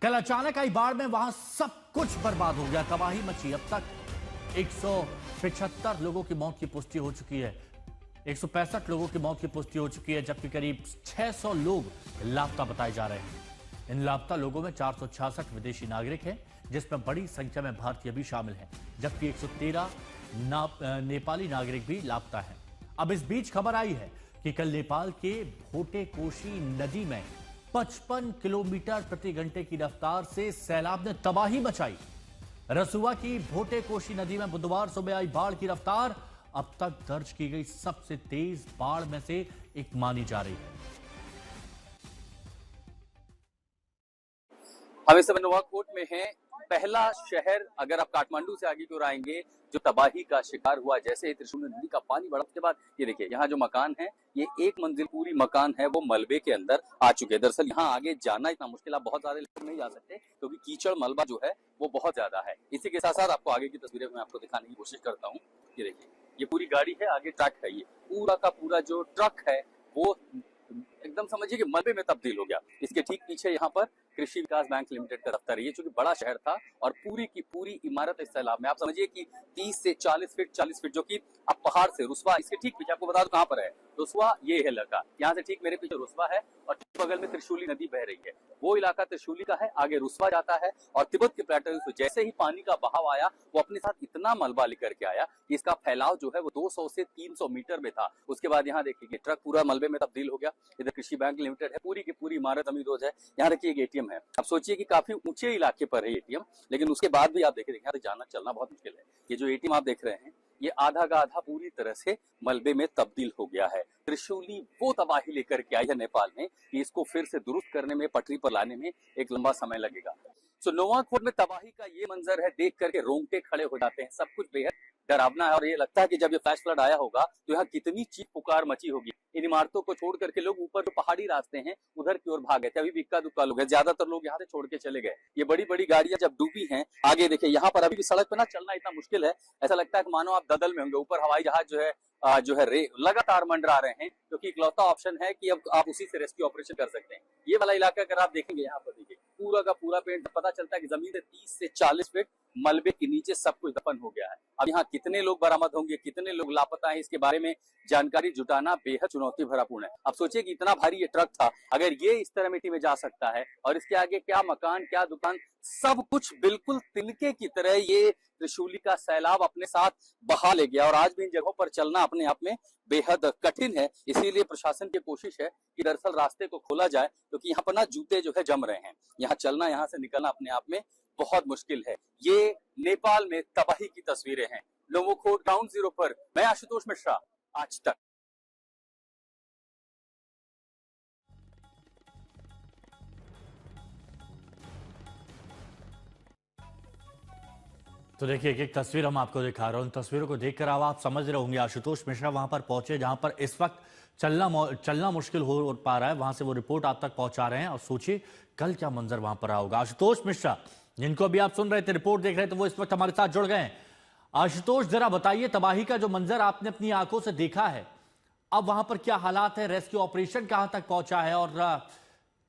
कल अचानक आई बाढ़ में वहां सब कुछ बर्बाद हो गया, तबाही मची। अब तक 175 लोगों की मौत की पुष्टि हो चुकी है, 165 लोगों की मौत की पुष्टि हो चुकी है, जबकि करीब 600 लोग लापता बताए जा रहे हैं। इन लापता लोगों में 466 विदेशी नागरिक हैं, जिसमें बड़ी संख्या में भारतीय भी शामिल हैं, जबकि 113 नेपाली नागरिक भी लापता हैं। अब इस बीच खबर आई है कि कल नेपाल के भोटे कोशी नदी में 55 किलोमीटर प्रति घंटे की रफ्तार से सैलाब ने तबाही मचाई। रसुआ की भोटे कोशी नदी में बुधवार सुबह आई बाढ़ की रफ्तार अब तक दर्ज की गई सबसे तेज बाढ़ में से एक मानी जा रही है। हम इस समय नुवाकोट में हैं। पहला शहर, अगर आप काठमांडू से आगे की ओर आएंगे, जो तबाही का शिकार हुआ। जैसे ही त्रिशूली नदी का पानी बढ़ा, उसके बाद ये देखिए, यहाँ जो मकान है, ये एक मंजिल पूरी मकान है, वो मलबे के अंदर आ चुके हैं। दरअसल यहाँ आगे जाना इतना मुश्किल, आप बहुत ज्यादा लोग नहीं जा सकते क्योंकि कीचड़ मलबा जो है वो बहुत ज्यादा है। इसी के साथ साथ आपको आगे की तस्वीरें मैं आपको दिखाने की कोशिश करता हूँ। ये देखिए, ये पूरी गाड़ी है, आगे ट्रक है, ये पूरा का पूरा जो ट्रक है वो एकदम समझिए कि मलबे में तब्दील हो गया। इसके ठीक पीछे यहाँ पर कृषि विकास बैंक लिमिटेड का दफ्तर है। ये चूंकि बड़ा शहर था और पूरी की पूरी इमारत इस सैलाब में, आप समझिए कि 30 से 40 फीट जो कि अब पहाड़ से रुस्वा, इसके ठीक पीछे आपको बता दो कहाँ पर है रुस्वा, ये है लड़का। यहाँ से ठीक मेरे पीछे रुस्वा है और बगल में त्रिशूली नदी बह रही है। वो इलाका त्रिशूली का है, आगे रुस्वा जाता है और तिब्बत के प्लेटो से जैसे ही पानी का बहाव आया, वो अपने साथ इतना मलबा लेकर के आया कि इसका फैलाव जो है वो 200 से 300 मीटर में था। उसके बाद यहाँ देखिए, ट्रक पूरा मलबे में तब्दील हो गया। इधर कृषि बैंक लिमिटेड है, पूरी की पूरी इमारत अमीर रोज है। यहाँ देखिए एक एटीएम है। अब सोचिए कि काफी ऊंचे इलाके पर है एटीएम, लेकिन उसके बाद भी आप देखिए यहाँ से जाना चलना बहुत मुश्किल है। ये जो एटीएम आप देख रहे हैं, ये आधा का आधा पूरी तरह से मलबे में तब्दील हो गया है। त्रिशूली वो तबाही लेकर के आई है नेपाल में कि इसको फिर से दुरुस्त करने में, पटरी पर लाने में एक लंबा समय लगेगा। सो नुवाकोट में तबाही का ये मंजर है, देख करके रोंगटे खड़े हो जाते हैं। सब कुछ बेहद डरावना है और ये लगता है कि जब ये फ्लैश फ्लड आया होगा तो यहाँ कितनी चीख पुकार मची होगी। इन इमारतों को छोड़ करके लोग ऊपर जो पहाड़ी रास्ते हैं उधर की ओर भाग गए थे। अभी भी इक्का दुक्का लोग हैं, ज्यादातर लोग यहाँ से छोड़ के चले गए। ये बड़ी बड़ी गाड़ियां जब डूबी हैं, आगे देखिए यहाँ पर अभी भी सड़क पे ना चलना इतना मुश्किल है, ऐसा लगता है कि मानो आप दलदल में होंगे। ऊपर हवाई जहाज जो है लगातार मंडरा रहे हैं, क्योंकि इकलौता ऑप्शन है कि अब आप उसी से रेस्क्यू ऑपरेशन कर सकते हैं। ये वाला इलाका अगर आप देखेंगे, यहाँ पर देखिए पूरा का पूरा पेड़, पता चलता है कि जमीन से 30 से 40 फीट मलबे के नीचे सब कुछ दफन हो गया है। अब यहाँ कितने लोग बरामद होंगे, कितने लोग लापता हैं, इसके बारे में जानकारी जुटाना बेहद चुनौती भरापूर्ण है। अब सोचिए कि इतना भारी ये ट्रक था, अगर ये इस तरह मिट्टी में जा सकता है और इसके आगे क्या मकान, क्या दुकान, सब कुछ बिल्कुल तिनके की तरह ये त्रिशूली का सैलाब अपने साथ बहा ले गया। और आज भी इन जगहों पर चलना अपने आप में बेहद कठिन है। इसीलिए प्रशासन की कोशिश है कि दरअसल रास्ते को खोला जाए, क्योंकि यहाँ पर ना जूते जो है जम रहे हैं। यहाँ चलना, यहाँ से निकलना अपने आप में बहुत मुश्किल है। ये नेपाल में तबाही की तस्वीरें हैं। नुवाकोट ग्राउंड जीरो पर मैं आशुतोष मिश्रा, आज तक। तो देखिए, एक तस्वीर हम आपको दिखा रहा हूं। तस्वीरों को देखकर आप समझ रहे होंगे आशुतोष मिश्रा वहां पर पहुंचे, जहां पर इस वक्त चलना मुश्किल हो पा रहा है। वहां से वो रिपोर्ट आप तक पहुंचा रहे हैं और सोचिए कल क्या मंजर वहां पर होगा। आशुतोष मिश्रा, जिनको भी आप सुन रहे थे, रिपोर्ट देख रहे थे, वो इस वक्त हमारे साथ जुड़ गए हैं। आशुतोष, जरा बताइए, तबाही का जो मंजर आपने अपनी आंखों से देखा है, अब वहां पर क्या हालात है, रेस्क्यू ऑपरेशन कहां तक पहुंचा है और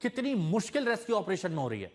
कितनी मुश्किल रेस्क्यू ऑपरेशन में हो रही है?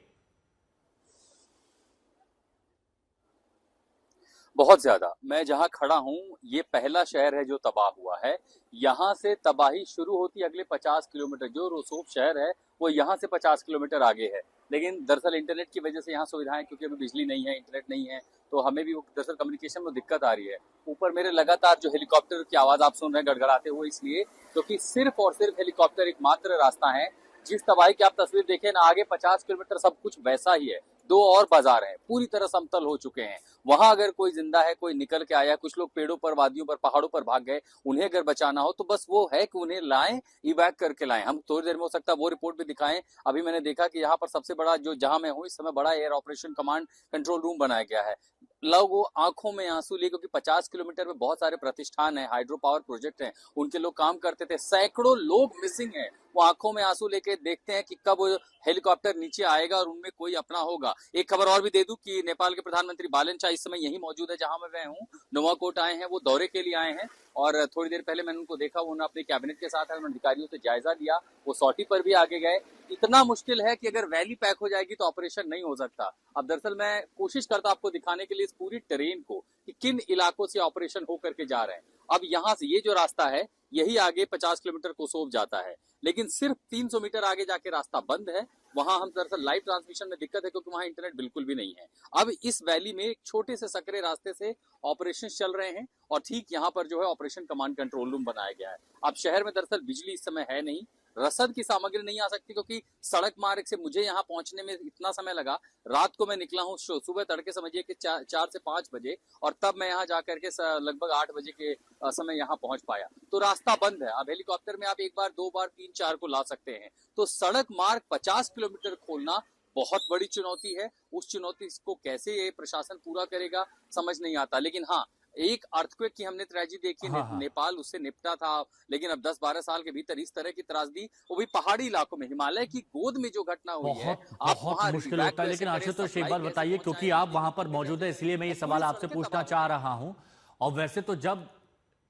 बहुत ज्यादा। मैं जहां खड़ा हूं, ये पहला शहर है जो तबाह हुआ है। यहाँ से तबाही शुरू होती है अगले 50 किलोमीटर। जो रोसोप शहर है वो यहाँ से 50 किलोमीटर आगे है, लेकिन दरअसल इंटरनेट की वजह से यहाँ सुविधाएं, क्योंकि अभी बिजली नहीं है, इंटरनेट नहीं है, तो हमें भी दरअसल कम्युनिकेशन में दिक्कत आ रही है। ऊपर मेरे लगातार जो हेलीकॉप्टर की आवाज आप सुन रहे हैं गड़गड़ाते हुए, इसलिए क्योंकि सिर्फ और सिर्फ हेलीकॉप्टर एकमात्र रास्ता है। जिस तबाही की आप तस्वीर देखें ना, आगे 50 किलोमीटर सब कुछ वैसा ही है। 2 और बाजार हैं, पूरी तरह समतल हो चुके हैं। वहां अगर कोई जिंदा है, कोई निकल के आया, कुछ लोग पेड़ों पर, वादियों पर, पहाड़ों पर भाग गए, उन्हें अगर बचाना हो तो बस वो है कि उन्हें लाएं, इवैक करके लाएं। हम थोड़ी देर में हो सकता है वो रिपोर्ट भी दिखाएं। अभी मैंने देखा कि यहाँ पर सबसे बड़ा, जो जहां मैं हूँ इस समय, बड़ा air operation command control room बनाया गया है। लोग आंखों में आंसू लिए, क्योंकि 50 किलोमीटर में बहुत सारे प्रतिष्ठान है, हाइड्रो पावर प्रोजेक्ट हैं, उनके लोग काम करते थे। सैकड़ों लोग मिसिंग हैं, वो आंखों में आंसू लेके देखते हैं कि कब हेलीकॉप्टर नीचे आएगा और उनमें कोई अपना होगा। एक खबर और भी दे दूं कि नेपाल के प्रधानमंत्री बालन शाह इस समय यही मौजूद है जहां मैं हूं। नुवाकोट आए हैं, वो दौरे के लिए आए हैं और थोड़ी देर पहले मैंने उनको देखा, उन्होंने अपने कैबिनेट के साथ है, उन्होंने अधिकारियों से जायजा लिया, वो सॉटी पर भी आगे गए। इतना मुश्किल है कि अगर वैली पैक हो जाएगी तो ऑपरेशन नहीं हो सकता। अब दरअसल मैं कोशिश करता आपको दिखाने के लिए इस पूरी ट्रेन को कि किन इलाकों से ऑपरेशन होकर के जा रहे हैं। अब यहाँ से ये जो रास्ता है यही आगे 50 किलोमीटर कोसोव जाता है, लेकिन सिर्फ 300 मीटर आगे जाके रास्ता बंद है। वहां हम दरअसल लाइव ट्रांसमिशन में दिक्कत है क्योंकि वहां इंटरनेट बिल्कुल भी नहीं है। अब इस वैली में एक छोटे से सकरे रास्ते से ऑपरेशन चल रहे हैं और ठीक यहाँ पर जो है ऑपरेशन कमांड कंट्रोल रूम बनाया गया है। अब शहर में दरअसल बिजली इस समय है नहीं, रसद की सामग्री नहीं आ सकती क्योंकि सड़क मार्ग से मुझे यहाँ पहुंचने में इतना समय लगा। रात को मैं निकला हूँ सुबह तड़के समझिए कि 4 से 5 बजे और तब मैं यहाँ जाकर के लगभग 8 बजे के समय यहाँ पहुंच पाया। तो रास्ता बंद है। अब हेलीकॉप्टर में आप एक बार, दो बार, 3, 4 को ला सकते हैं। तो सड़क मार्ग 50 किलोमीटर खोलना बहुत बड़ी चुनौती है। उस चुनौती को कैसे ये प्रशासन पूरा करेगा समझ नहीं आता। लेकिन हाँ, एक अर्थक्वेक की हमने ट्रेजेडी देखी, नेपाल उससे निपटा था, लेकिन अब 10-12 साल के भीतर इस तरह की त्रासदी, वो भी पहाड़ी इलाकों में, हिमालय की गोद में जो घटना हुई है, आप बहुत मुश्किल होता है। लेकिन आशुतोष एक बार बताइए, क्योंकि आप वहां पर मौजूद है इसलिए मैं ये सवाल आपसे पूछना चाह रहा हूं। और वैसे तो जब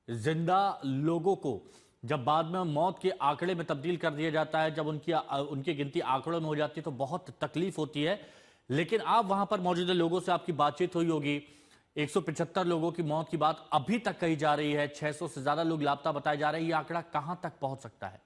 जिंदा लोगों को जब बाद में मौत के आंकड़े में तब्दील कर दिया जाता है, जब उनकी गिनती आंकड़ों में हो जाती है तो बहुत तकलीफ होती है। लेकिन आप वहां पर मौजूद लोगों से आपकी बातचीत हुई होगी। 175 लोगों की मौत की बात अभी तक कही जा रही है, 600 से ज्यादा लोग लापता बताए जा रहे हैं। ये आंकड़ा कहां तक पहुंच सकता है?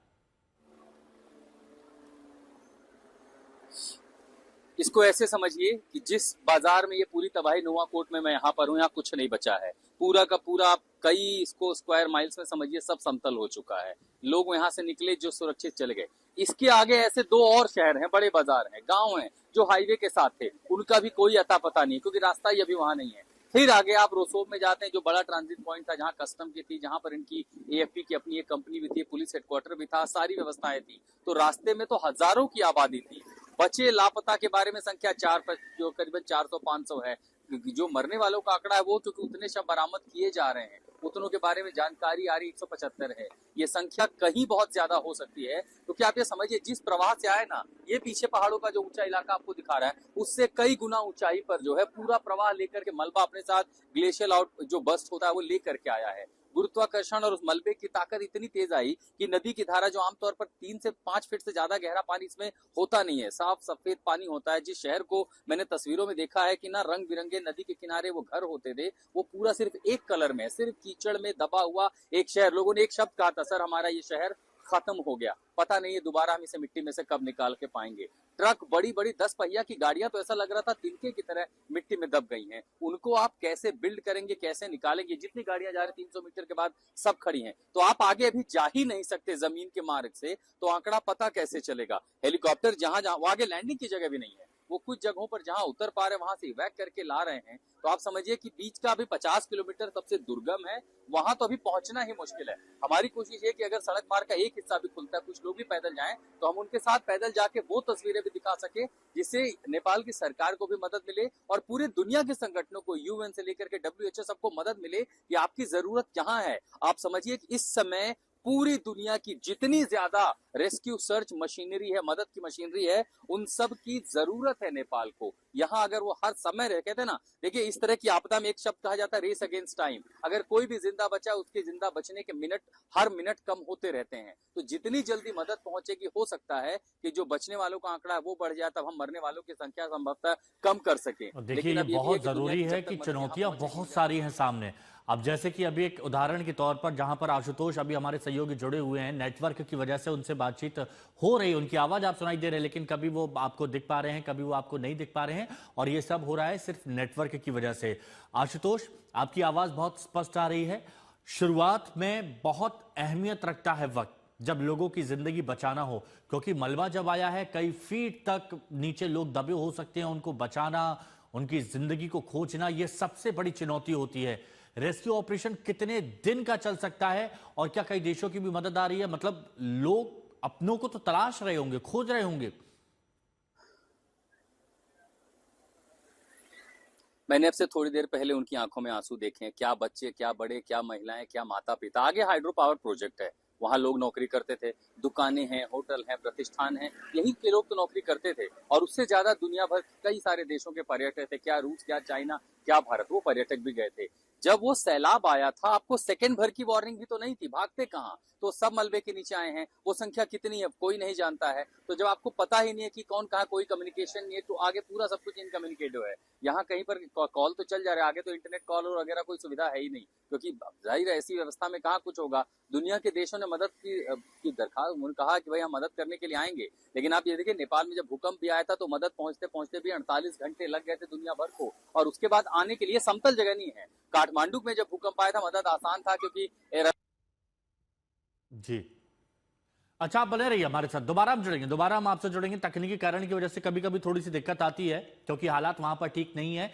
इसको ऐसे समझिए कि जिस बाजार में ये पूरी तबाही, नुवाकोट में मैं यहाँ पर हूँ, यहाँ कुछ नहीं बचा है। पूरा का पूरा कई इसको स्क्वायर माइल्स में समझिए सब समतल हो चुका है। लोग यहाँ से निकले जो सुरक्षित चले गए। इसके आगे ऐसे 2 और शहर हैं, बड़े बाजार हैं, गांव हैं जो हाईवे के साथ थे, उनका भी कोई अता पता नहीं क्योंकि रास्ता ही अभी वहां नहीं है। फिर आगे आप रोसोब में जाते हैं जो बड़ा ट्रांजिट पॉइंट था, जहां कस्टम की थी, जहां पर इनकी एएफपी की अपनी एक कंपनी भी थी, पुलिस हेडक्वार्टर भी था, सारी व्यवस्थाएं थी। तो रास्ते में तो हजारों की आबादी थी। बचे लापता के बारे में संख्या 4 पर जो करीबन 400-500 है। जो मरने वालों का आंकड़ा है वो क्योंकि उतने शव बरामद किए जा रहे हैं, उतनों के बारे में जानकारी आ रही 175 है। ये संख्या कहीं बहुत ज्यादा हो सकती है क्योंकि आप ये समझिए जिस प्रवाह से आए ना, ये पीछे पहाड़ों का जो ऊंचा इलाका आपको दिखा रहा है उससे कई गुना ऊंचाई पर जो है पूरा प्रवाह लेकर के मलबा अपने साथ ग्लेशियल आउट जो बस्ट होता है वो लेकर के आया है। गुरुत्वाकर्षण और उस मलबे की ताकत इतनी तेज आई कि नदी की धारा जो आमतौर पर 3 से 5 फीट से ज्यादा गहरा पानी इसमें होता नहीं है, साफ सफेद पानी होता है। जिस शहर को मैंने तस्वीरों में देखा है कि ना रंग बिरंगे नदी के किनारे वो घर होते थे, वो पूरा सिर्फ एक कलर में, सिर्फ कीचड़ में दबा हुआ एक शहर। लोगों ने एक शब्द कहा था, सर हमारा ये शहर खत्म हो गया, पता नहीं है दोबारा हम इसे मिट्टी में से कब निकाल के पाएंगे। ट्रक, बड़ी बड़ी 10 पहिया की गाड़ियां तो ऐसा लग रहा था तिनके की तरह मिट्टी में दब गई हैं। उनको आप कैसे बिल्ड करेंगे, कैसे निकालेंगे? जितनी गाड़ियां जा रही 300 मीटर के बाद सब खड़ी हैं, तो आप आगे अभी जा ही नहीं सकते जमीन के मार्ग से, तो आंकड़ा पता कैसे चलेगा? हेलीकॉप्टर जहां जहां वो आगे लैंडिंग की जगह भी नहीं है, वो कुछ जगहों पर जहां उतर पा रहे वहां से इवैक करके ला रहे हैं। तो आप समझिए कि बीच का अभी 50 किलोमीटर सबसे दुर्गम है, वहां तो अभी पहुंचना ही मुश्किल है। हमारी कोशिश है कि अगर सड़क मार्ग का एक हिस्सा भी खुलता है, कुछ लोग भी पैदल जाएं, तो हम उनके साथ पैदल जाके वो तस्वीरें भी दिखा सके जिससे नेपाल की सरकार को भी मदद मिले और पूरे दुनिया के संगठनों को, यूएन से लेकर के WHO, सबको मदद मिले कि आपकी जरूरत कहाँ है। आप समझिए कि इस समय पूरी दुनिया की जितनी ज्यादा रेस्क्यू सर्च मशीनरी है, मदद की मशीनरी है, उन सब की जरूरत है नेपाल को। यहाँ अगर वो हर समय रह, कहते हैं ना, देखिए इस तरह की आपदा में एक शब्द कहा जाता है, रेस अगेंस्ट टाइम। अगर कोई भी जिंदा बचा, उसके जिंदा बचने के मिनट, हर मिनट कम होते रहते हैं। तो जितनी जल्दी मदद पहुंचेगी, हो सकता है कि जो बचने वालों का आंकड़ा है वो बढ़ जाए, तब हम मरने वालों की संख्या संभवतः कम कर सके। देखिए ये बहुत जरूरी है कि चुनौतियां बहुत सारी हैं सामने। अब जैसे कि अभी एक उदाहरण के तौर पर, जहां पर आशुतोष अभी हमारे सहयोगी जुड़े हुए हैं, नेटवर्क की वजह से उनसे बातचीत हो रही है, उनकी आवाज आप सुनाई दे रहे हैं, लेकिन कभी वो आपको दिख पा रहे हैं, कभी वो आपको नहीं दिख पा रहे हैं, और ये सब हो रहा है सिर्फ नेटवर्क की वजह से। आशुतोष, आपकी आवाज बहुत स्पष्ट आ रही है। शुरुआत में बहुत अहमियत रखता है वक्त, जब लोगों की जिंदगी बचाना हो, क्योंकि मलबा जब आया है, कई फीट तक नीचे लोग दबे हो सकते हैं, उनको बचाना, उनकी जिंदगी को खोजना, यह सबसे बड़ी चुनौती होती है। रेस्क्यू ऑपरेशन कितने दिन का चल सकता है, और क्या कई देशों की भी मदद आ रही है? मतलब लोग अपनों को तो तलाश रहे होंगे, खोज रहे होंगे। मैंने अब से थोड़ी देर पहले उनकी आंखों में आंसू देखे हैं। क्या बच्चे, क्या बड़े, क्या महिलाएं, क्या माता पिता। आगे हाइड्रो पावर प्रोजेक्ट है, वहां लोग नौकरी करते थे, दुकानें हैं, होटल हैं, प्रतिष्ठान हैं, यहीं के लोग तो नौकरी करते थे। और उससे ज्यादा दुनिया भर कई सारे देशों के पर्यटक थे, क्या रूस, क्या चाइना, क्या भारत, वो पर्यटक भी गए थे। जब वो सैलाब आया था, आपको सेकंड भर की वार्निंग भी तो नहीं थी, भागते कहाँ? तो सब मलबे के नीचे आए हैं, वो संख्या कितनी है कोई नहीं जानता है। तो जब आपको पता ही नहीं है कि कौन कहाँ, कोई कम्युनिकेशन नहीं है, तो आगे पूरा सब कुछ इनकम्युनिकेटिव है। यहाँ कहीं पर कॉल तो चल जा रहा है, आगे तो इंटरनेट कॉल और वगैरह कोई सुविधा है ही नहीं, क्योंकि जाहिर है ऐसी व्यवस्था में कहाँ कुछ होगा। दुनिया के देशों ने मदद की दरखास्त, उन्होंने कहा कि भाई हम मदद करने के लिए आएंगे, लेकिन आप ये देखिए नेपाल में जब भूकंप भी आया था तो मदद पहुंचते पहुंचते भी 48 घंटे लग गए थे दुनिया भर को, और उसके बाद आने के लिए समतल जगह नहीं है। काठमांडू में जब भूकंप आया था मदद आसान था, क्योंकि जी। अच्छा, आप बने रहिए हमारे साथ, दोबारा हम जुड़ेंगे, दोबारा हम आपसे जुड़ेंगे। तकनीकी कारण की वजह से कभी कभी थोड़ी सी दिक्कत आती है, क्योंकि हालात वहां पर ठीक नहीं है।